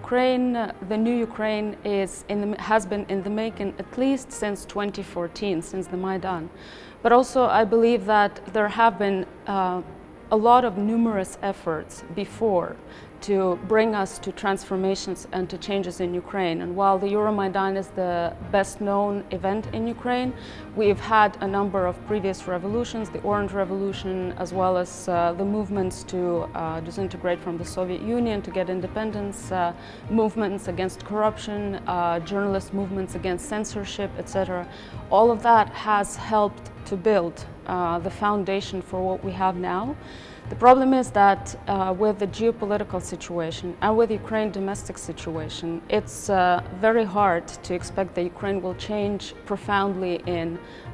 Ukraine, the new Ukraine has been in the making at least since 2014, since the Maidan. But also I believe that there have been a lot of numerous efforts before to bring us to transformations and to changes in Ukraine. And while the Euromaidan is the best known event in Ukraine, we've had a number of previous revolutions, the Orange Revolution, as well as the movements to disintegrate from the Soviet Union, to get independence, movements against corruption, journalist movements against censorship, etc. All of that has helped to build the foundation for what we have now. The problem is that with the geopolitical situation and with Ukraine's domestic situation, it's very hard to expect that Ukraine will change profoundly in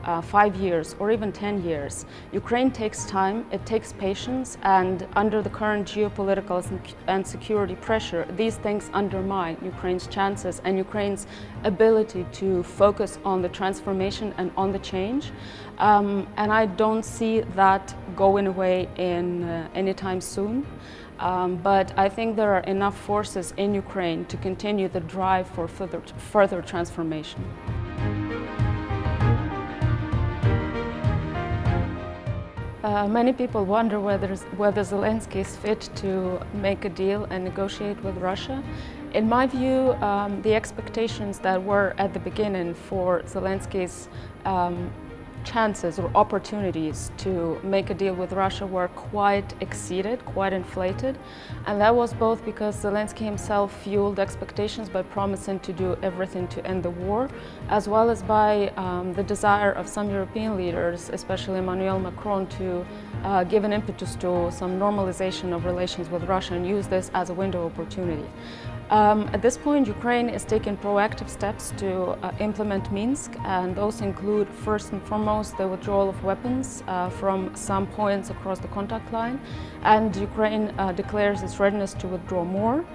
5 years or even 10 years. Ukraine takes time, it takes patience, and under the current geopolitical and security pressure, these things undermine Ukraine's chances and Ukraine's ability to focus on the transformation and on the change. And I don't see that going away in anytime soon. But I think there are enough forces in Ukraine to continue the drive for further transformation. Many people wonder whether Zelensky is fit to make a deal and negotiate with Russia. In my view, the expectations that were at the beginning for Zelensky's chances or opportunities to make a deal with Russia were quite exceeded, quite inflated. And that was both because Zelensky himself fueled expectations by promising to do everything to end the war, as well as by the desire of some European leaders, especially Emmanuel Macron, to give an impetus to some normalization of relations with Russia and use this as a window of opportunity. At this point, Ukraine is taking proactive steps to implement Minsk, and those include, first and foremost, the withdrawal of weapons from some points across the contact line, and Ukraine declares its readiness to withdraw more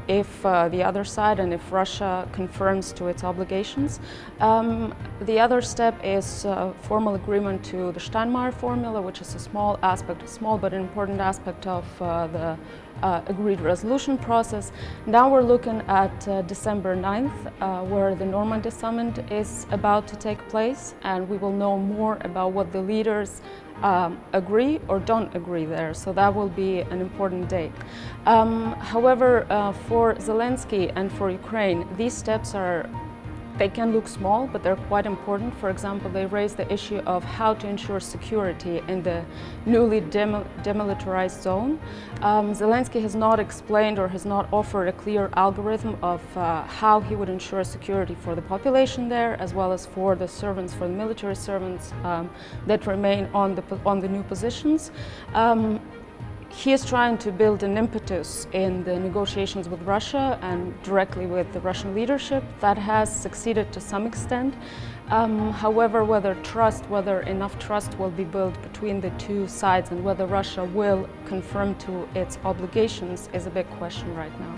if the other side and if Russia confirms to its obligations. The other step is formal agreement to the Steinmeier formula, which is a small but important aspect of the agreed resolution process. Now we're looking at December 9th, where the Normandy summit is about to take place, and we will know more about what the leaders agree or don't agree there. So that will be an important date. However, for Zelensky and for Ukraine, these steps they can look small, but they're quite important. For example, they raise the issue of how to ensure security in the newly demilitarized zone. Zelensky has not explained or has not offered a clear algorithm of how he would ensure security for the population there, as well as for the servants, for the military servants that remain on the new positions. He is trying to build an impetus in the negotiations with Russia and directly with the Russian leadership. That has succeeded to some extent. However, whether enough trust will be built between the two sides and whether Russia will confirm to its obligations is a big question right now.